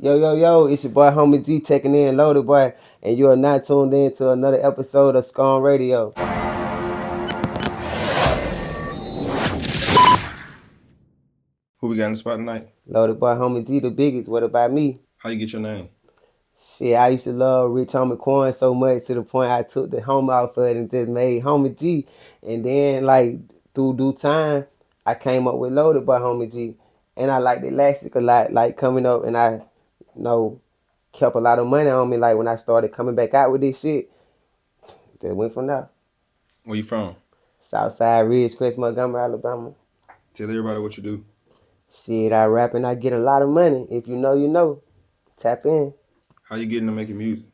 Yo, yo, yo, it's your boy Homie G checking in, Loadedboi, and you are not tuned in to another episode of scum-radio. Who we got in the spot tonight? Loadedboi Homie G, the biggest. What about me? How you get your name? Shit, I used to love Rich Homie Coin so much to the point I took the home out for it and just made Homie G. And then, like, through due time, I came up with Loadedboi Homie G. And I liked Elastic a lot, like, coming up, and I, kept a lot of money on me, like, when I started coming back out with this shit. Just went from there. Where you from? Southside Ridgecrest, Montgomery, Alabama. Tell everybody what you do. Shit, I rap and I get a lot of money. If you know, you know. Tap in. How you getting to making music?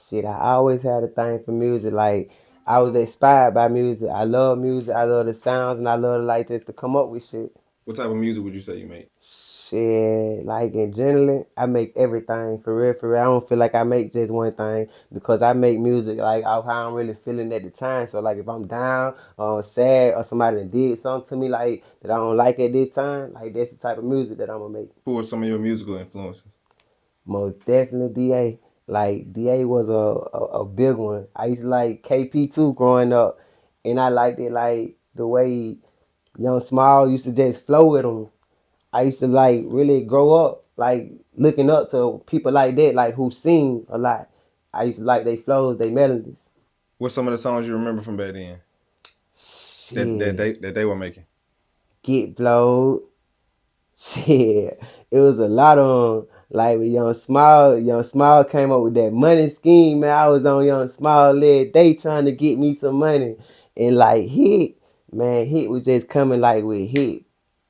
Shit, I always had a thing for music. Like, I was inspired by music. I love music. I love the sounds, and I love like just to come up with shit. What type of music would you say you make? Shit, like in general, I make everything for real, for real. I don't feel like I make just one thing because I make music like off how I'm really feeling at the time. So like if I'm down or sad or somebody that did something to me like that I don't like at this time, like that's the type of music that I'm gonna make. Who are some of your musical influences? Most definitely DA. Like DA was a big one. I used to like KP too growing up, and I liked it like the way Young Small used to just flow with him. I used to like really grow up like looking up to people like that, like who sing a lot. I used to like they flows, they melodies. What's some of the songs you remember from back then Shit, that they were making? get blowed. Shit, it was a lot of 'em. Like with Young Smile came up with that money scheme, man. I was on Young Smile leg day trying to get me some money. And like Hit, man, Hit was just coming like with Hit,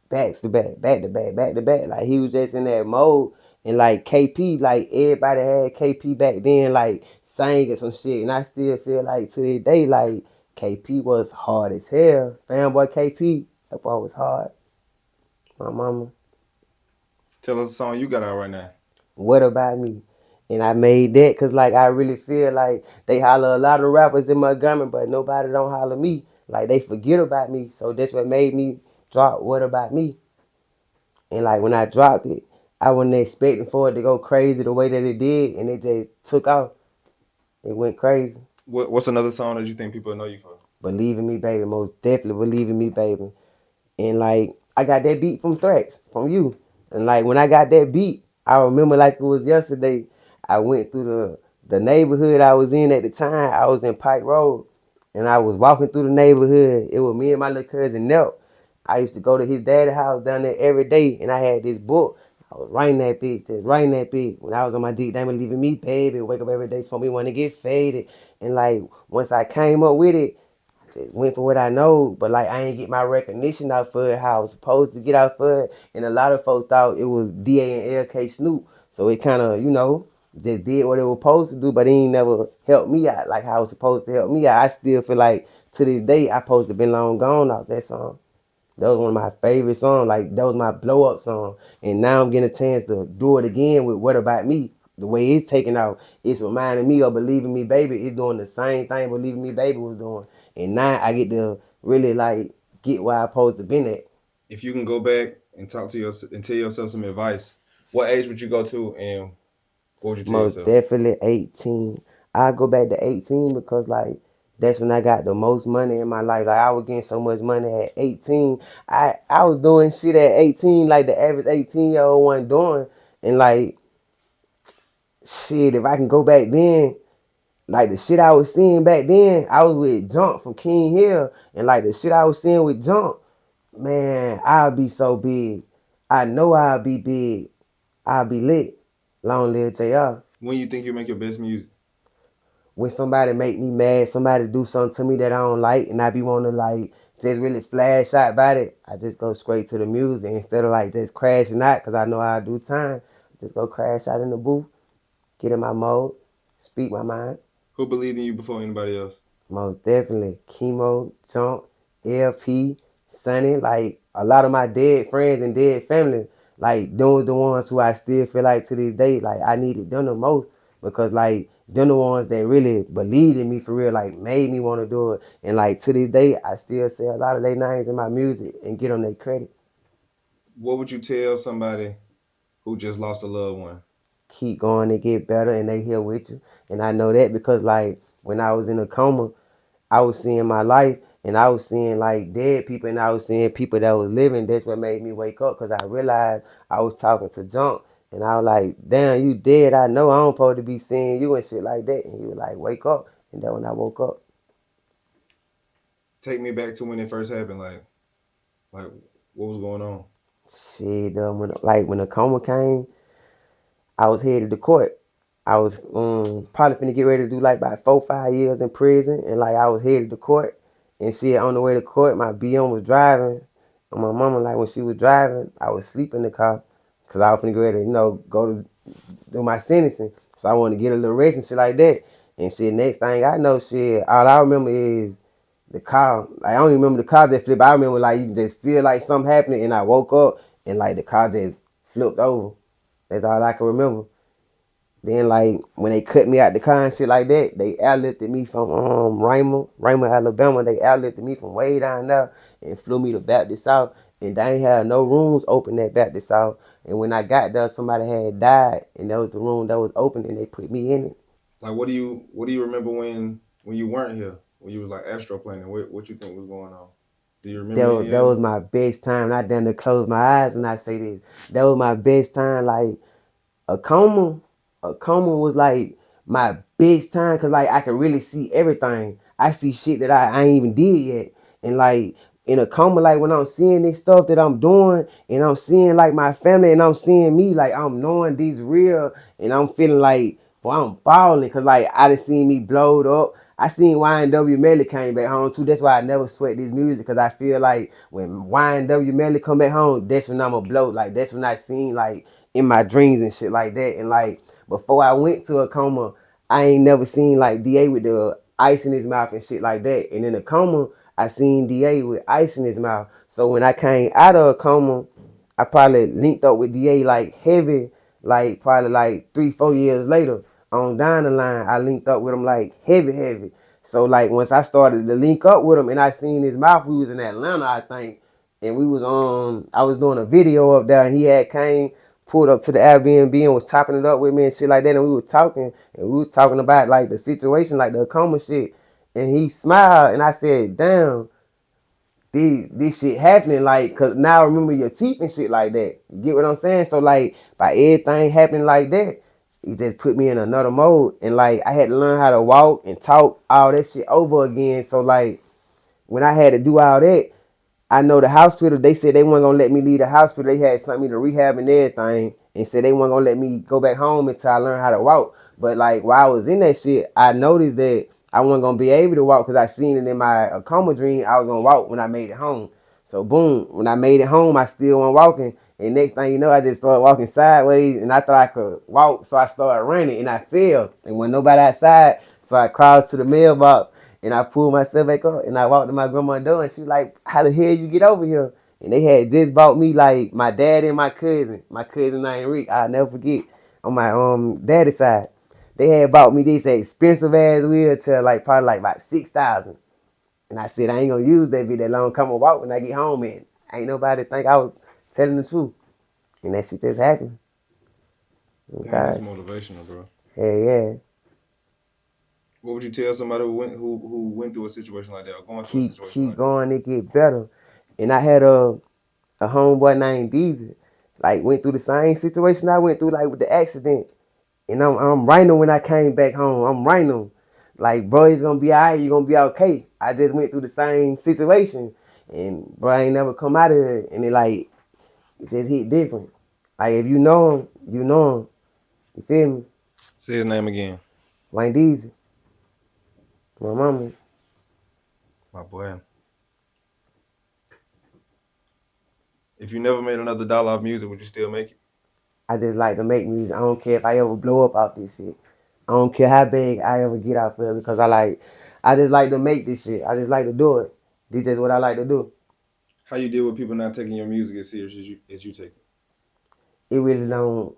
backs to back, back to back, back to back. Like he was just in that mode. And like KP, like everybody had KP back then, like singing some shit. And I still feel like to this day, like KP was hard as hell. Fanboy KP, that boy was hard. My mama. Tell us a song you got out right now. What about me? And I made that because like I really feel like they holler a lot of rappers in Montgomery, but nobody don't holler me. Like they forget about me. So that's what made me drop What About Me. And like when I dropped it, I wasn't expecting for it to go crazy the way that it did, and it just took off. It went crazy. What's another song that you think people know you for? Believe in me, baby. Most definitely believe in me, baby. And like I got that beat from Threats, from you. And like when I got that beat, I remember like it was yesterday. I went through the neighborhood I was in at the time. I was in Pike Road, and I was walking through the neighborhood. It was me and my little cousin Nelt. I used to go to his daddy's house down there every day, and I had this book. I was writing that bitch, just writing that bitch. When I was on my deep damn leaving me, baby, wake up every day, for me want to get faded. And like once I came up with it, just went for what I know, but like I ain't get my recognition out for it how I was supposed to get out for it. And a lot of folks thought it was DA and LK Snoop. So it kind of, just did what it was supposed to do, but it ain't never helped me out like how it was supposed to help me out. I still feel like to this day I supposed to been long gone off that song. That was one of my favorite songs. Like that was my blow up song. And now I'm getting a chance to do it again with What About Me. The way it's taking out, it's reminding me of Believing Me Baby. It's doing the same thing Believing Me Baby was doing. And now I get to really like get where I supposed to been at. If you can go back and talk to yourself and tell yourself some advice, what age would you go to and what would you tell Most yourself? definitely 18. I go back to 18 because like that's when I got the most money in my life. Like I was getting so much money at 18. I was doing shit at 18 like the average 18-year-old wasn't doing. And like shit, if I can go back then, like the shit I was seeing back then, I was with Junk from King Hill. And like the shit I was seeing with Junk, man, I'll be so big. I know I'll be big. I'll be lit. Long live JR. When you think you make your best music? When somebody make me mad, somebody do something to me that I don't like, and I be wanna like just really flash out about it, I just go straight to the music instead of like just crashing out because I know I do time. Just go crash out in the booth, get in my mode, speak my mind. Who believed in you before anybody else? Most definitely, Chemo, Jump, LP, Sonny, like a lot of my dead friends and dead family, like those the ones who I still feel like to this day, like I needed them the most because like them the ones that really believed in me for real, like made me want to do it. And like to this day, I still say a lot of their names in my music and get them their credit. What would you tell somebody who just lost a loved one? keep going and get better, and they here with you. And I know that because like when I was in a coma, I was seeing my life, and I was seeing like dead people, and I was seeing people that was living. That's what made me wake up, because I realized I was talking to Junk, and I was like, damn, you dead. I know I don't supposed to be seeing you and shit like that. And he was like, wake up. And then when I woke up, Take me back to when it first happened. Like what was going on? shit, when the coma came, I was headed to court. I was probably finna get ready to do like about 4, 5 years in prison, and like I was headed to court, and shit on the way to court, my BM was driving, and my mama like when she was driving, I was sleeping in the car, cause I was finna get ready to go to do my sentencing, so I wanted to get a little rest and shit like that, and shit. Next thing I know, shit, all I remember is the car. Like, I don't even remember the car just flipped. I remember like you just feel like something happening, and I woke up and like the car just flipped over. That's all I can remember. Then like when they cut me out the car and shit like that, they airlifted me from Raymond, Alabama. They airlifted me from way down there and flew me to Baptist South. And they ain't had no rooms open at Baptist South. And when I got there, somebody had died, and that was the room that was open, and they put me in it. Like what do you remember when you weren't here? When you was like astroplaning, what you think was going on? Do you remember any That of was it? my best time. I done to close my eyes when I say this. That was my best time. Like a coma, a coma was like my best time because like I could really see everything. I see shit that I ain't even did yet, and like in a coma, like when I'm seeing this stuff that I'm doing, and I'm seeing like my family, and I'm seeing me, like I'm knowing these real, and I'm feeling like, boy, I'm balling because like I done seen me blowed up. I seen YNW Melly came back home too. That's why I never sweat this music, because I feel like when YNW Melly come back home, that's when I'ma blow. Like that's when I seen like in my dreams and shit like that. And like before I went to a coma, I ain't never seen like DA with the ice in his mouth and shit like that. And in a coma, I seen DA with ice in his mouth. So when I came out of a coma, I probably linked up with DA like heavy, like probably like 3, 4 years later. On down the line, I linked up with him like heavy, heavy. So like once I started to link up with him and I seen his mouth, we was in Atlanta, I think, and we was I was doing a video up there, and he had came, pulled up to the Airbnb and was chopping it up with me and shit like that, and we were talking, and we were talking about like the situation, like the coma shit, and he smiled, and I said, damn, this shit happening, like, cause now I remember your teeth and shit like that. You get what I'm saying? So like by everything happening like that, it just put me in another mode, and like I had to learn how to walk and talk all that shit over again. So like when I had to do all that, I know the hospital, they said they weren't gonna let me leave the hospital. They had sent me to rehab and everything, and said they weren't gonna let me go back home until I learned how to walk. But like while I was in that shit, I noticed that I wasn't gonna be able to walk, because I seen it in my coma dream. I was gonna walk when I made it home. So boom, when I made it home, I still wasn't walking. And next thing you know, I just started walking sideways, and I thought I could walk, so I started running, and I fell. And when nobody outside, so I crawled to the mailbox, and I pulled myself back up, and I walked to my grandma's door, and she was like, how the hell you get over here? And they had just bought me like my dad and my cousin. My cousin named Rick. I'll never forget. On my daddy side. They had bought me this expensive ass wheelchair, like probably like about 6,000. And I said I ain't gonna use that bit that long. Come and walk when I get home, and ain't nobody think I was telling the truth. And that shit just happened. Dang, that's Okay. motivational, bro. Hey, yeah. What would you tell somebody who went through a situation like that or going through a situation Keep like that? going, it get better. And I had a homeboy named Deezy, like went through the same situation I went through, like with the accident. And I'm writing when I came back home. I'm writing like, bro, it's gonna be alright. You gonna be okay. I just went through the same situation, and bro, I ain't never come out of it. And it just hit different. Like if you know him, you know him. You feel me? Say his name again. Wayne Deezy, my mama. My boy. If you never made another dollar off music, would you still make it? I just like to make music. I don't care if I ever blow up off this shit. I don't care how big I ever get out of it, because I just like to make this shit. I just like to do it. This is what I like to do. How you deal with people not taking your music as serious as you take it? It really don't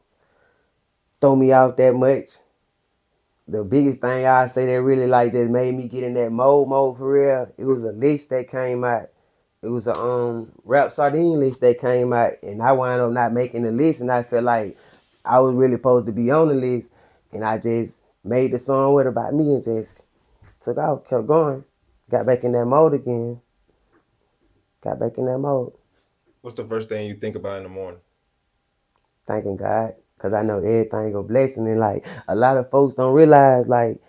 throw me off that much. The biggest thing I say that really like just made me get in that mode for real, it was a list that came out. It was a rap sardine list that came out, and I wound up not making the list, and I felt like I was really supposed to be on the list, and I just made the song with about me and just took off, kept going, got back in that mode again, got back in that mode. What's the first thing you think about in the morning? Thanking God, cause I know everything a blessing, and like a lot of folks don't realize like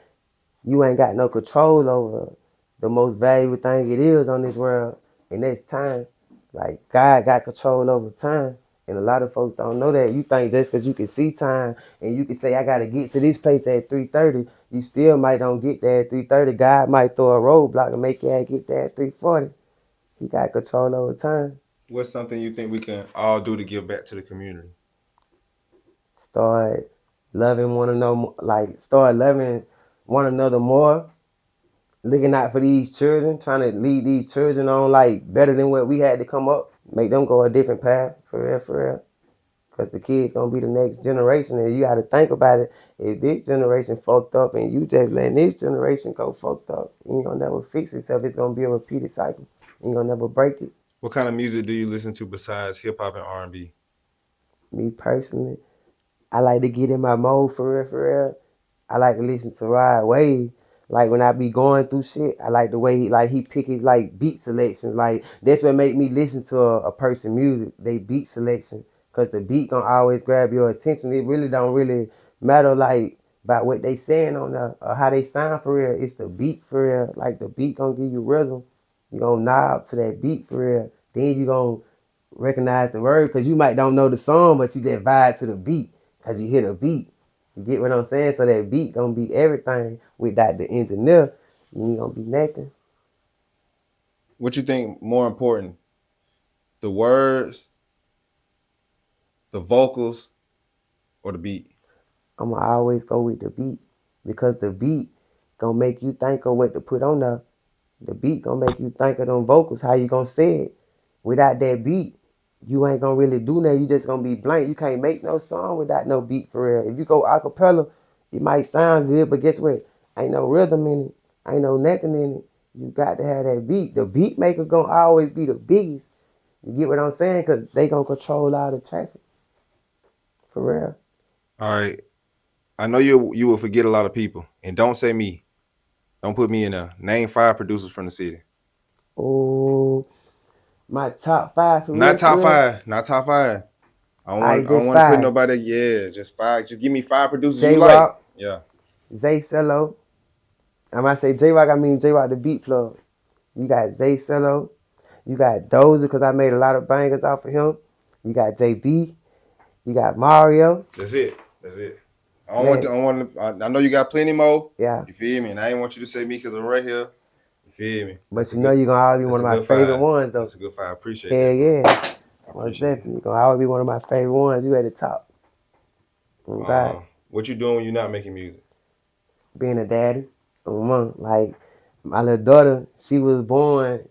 you ain't got no control over the most valuable thing it is on this world, and that's time. Like God got control over time, and a lot of folks don't know that. You think just because you can see time and you can say I gotta get to this place at 3:30, you still might don't get there at 3:30. God might throw a roadblock and make you get there at 3:40. He got control over time. What's something you think we can all do to give back to the community? Start loving one another, like start loving one another more, looking out for these children, trying to lead these children on like better than what we had to come up, make them go a different path for real, for real. Cause the kids gonna be the next generation, and you gotta think about it. If this generation fucked up, and you just letting this generation go fucked up, you ain't gonna never fix itself. It's gonna be a repeated cycle. You ain't gonna never break it. What kind of music do you listen to besides hip hop and R&B? Me personally, I like to get in my mode for real, for real. I like to listen to Rod Wave. Like when I be going through shit, I like the way he pick his like beat selections. Like that's what make me listen to a person music. They beat selection, cause the beat gonna always grab your attention. It really don't really matter like about what they saying on the or how they sound for real. It's the beat for real. Like the beat gonna give you rhythm. You gonna nod to that beat for real. Then you gonna recognize the word, cause you might don't know the song, but you just vibe to the beat, cause you hear the beat. You get what I'm saying? So that beat gonna be everything. Without the engineer, you ain't gonna be nothing. What you think more important? The words, the vocals, or the beat? I'ma always go with the beat, because the beat gonna make you think of what to put on there. The beat gonna make you think of them vocals, how you gonna say it. Without that beat, you ain't gonna really do nothing. You just gonna be blank. You can't make no song without no beat for real. If you go acapella, it might sound good, but guess what? Ain't no rhythm in it. Ain't no nothing in it. You got to have that beat. The beat maker gonna always be the biggest. You get what I'm saying? Cause they gonna control all the traffic. For real. All right. I know you will forget a lot of people, and don't say me. Don't put me in there. Name 5 producers from the city. Oh, my top five for real, Not for top real. 5. Not top 5. I don't I want. I don't just want to put five. nobody. Yeah, just 5. Just give me 5 producers you J like. Rock, Yeah. Zay Cello. And when I say J Rock, I mean J Rock the beat plug. You got Zay Cello. You got Dozer, because I made a lot of bangers off of him. You got JB. You got Mario. That's it. That's it. I don't want. To, Man, I don't want. To, I know you got plenty more. yeah. You feel me? And I ain't want you to say me because I'm right here. You feel me? But you know you're gonna always be one That's of a my good favorite 5. ones though. That's a good 5. I appreciate Hell that, bro. yeah. I Most appreciate definitely. You're gonna always be one of my favorite ones. You at the top. Oh God. that. What you doing when you're not making music? Being a daddy. Oh mom. Like my little daughter, she was born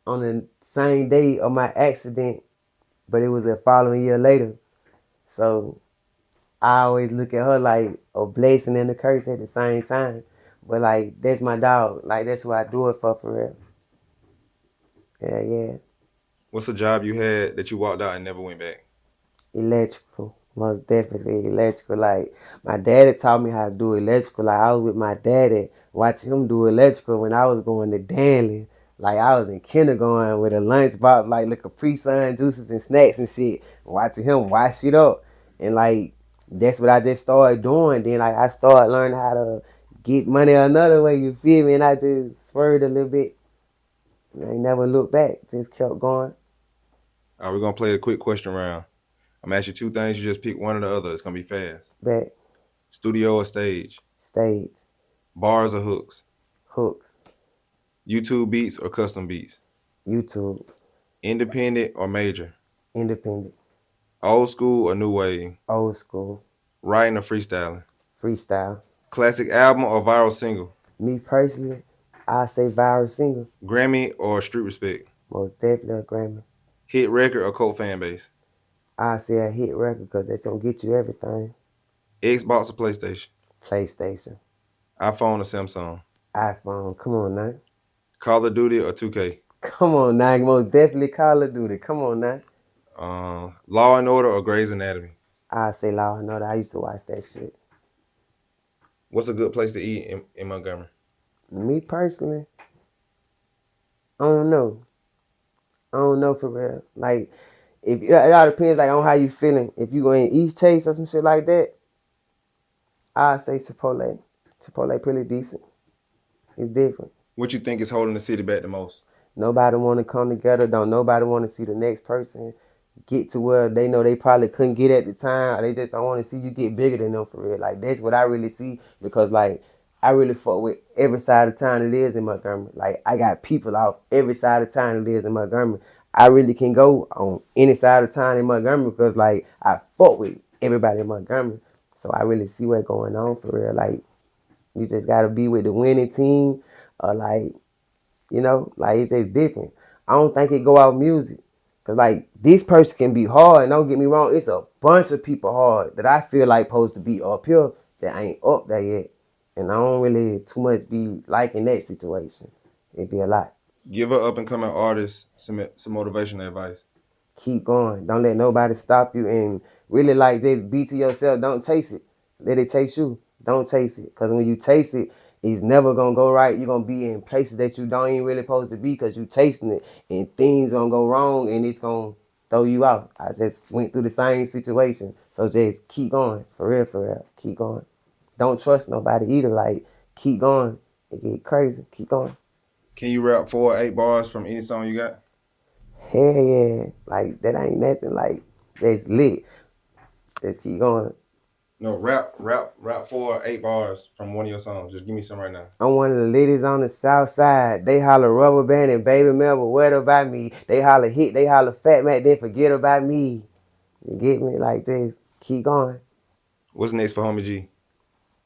on the same day of my accident, but it was a following year later. So I always look at her like a blessing and a curse at the same time. But like that's my dog. Like that's what I do it for real. Yeah, yeah. What's a job you had that you walked out and never went back? Electrical. Most definitely electrical. Like my daddy taught me how to do electrical. Like I was with my daddy watching him do electrical when I was going to Danley. Like I was in kindergarten with a lunchbox, like the Capri Sun juices and snacks and shit, watching him wash it up. And like that's what I just started doing. Then like I started learning how to get money another way, you feel me? And I just swerved a little bit. And I never looked back. Just kept going. All right, we're gonna play a quick question round. I'm gonna ask you 2 things. You just pick one or the other. It's gonna be fast. Back. Studio or stage? Stage. Bars or hooks? Hooks. YouTube beats or custom beats? YouTube. Independent or major? Independent. Old school or new wave? Old school. Writing or freestyling? Freestyle. Classic album or viral single? Me personally, I say viral single. Grammy or street respect? Most definitely a Grammy. Hit record or cult fan base? I say a hit record, because that's gonna get you everything. Xbox or PlayStation? PlayStation. iPhone or Samsung? iPhone. Come on now. Call of Duty or 2K? Come on now. Most definitely Call of Duty. Come on now. Law and Order or Grey's Anatomy? I say Law and Order. I used to watch that shit. What's a good place to eat in Montgomery? Me personally, I don't know. I don't know for real. Like, if it all depends like on how you feeling. If you go in East Chase or some shit like that, I say Chipotle. Chipotle pretty decent. It's different. What you think is holding the city back the most? Nobody want to come together. Don't nobody want to see the next person get to where they know they probably couldn't get at the time. Or they just don't want to see you get bigger than them for real. Like that's what I really see because like I really fuck with every side of town it is in Montgomery. Like I got people out every side of town it is in Montgomery. I really can go on any side of town in Montgomery because like I fuck with everybody in Montgomery. So I really see what's going on for real. Like you just gotta be with the winning team or like like it's just different. I don't think it go out music. Cause like this person can be hard, and don't get me wrong, it's a bunch of people hard that I feel like supposed to be up here that ain't up there yet. And I don't really too much be liking that situation. It'd be a lot. Give an up and coming artist some motivational advice. Keep going. Don't let nobody stop you and really like just be to yourself. Don't chase it. Let it chase you. Don't chase it. Cause when you chase it, it's never gonna go right. You're gonna be in places that you don't even really supposed to be because you chasing it and things gonna go wrong and it's gonna throw you out. I just went through the same situation. So just keep going. For real, for real. Keep going. Don't trust nobody either. Like keep going. It get crazy. Keep going. Can you rap 4 or 8 bars from any song you got? Hell yeah. Like that ain't nothing. Like that's lit. Just keep going. No, rap 4 or 8 bars from one of your songs. Just give me some right now. I'm one of the ladies on the south side. They holler rubber band and baby member, what about me? They holler hit, they holler fat man, then forget about me. You get me? Like just keep going. What's next for Homie G?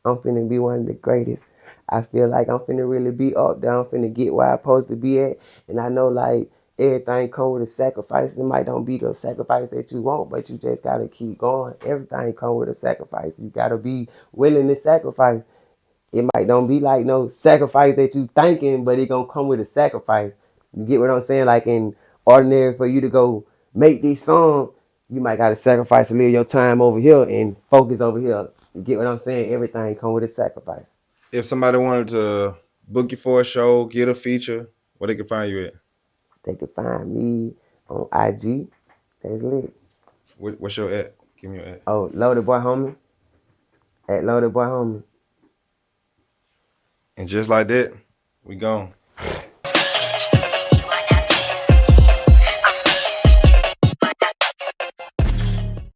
I'm finna be one of the greatest. I feel like I'm finna really be up there. I'm finna get where I'm supposed to be at. And I know like everything come with a sacrifice. It might don't be the sacrifice that you want, but you just gotta keep going. Everything come with a sacrifice. You gotta be willing to sacrifice. It might don't be like no sacrifice that you thinking, but it gonna come with a sacrifice. You get what I'm saying? Like in ordinary for you to go make this song, you might gotta sacrifice a little of your time over here and focus over here. You get what I'm saying? Everything come with a sacrifice. If somebody wanted to book you for a show, get a feature, where they can find you at? They can find me on IG. That's lit. What's your at? Give me your at. Oh, Loadedboi Homie. At Loadedboi Homie. And just like that, we gone.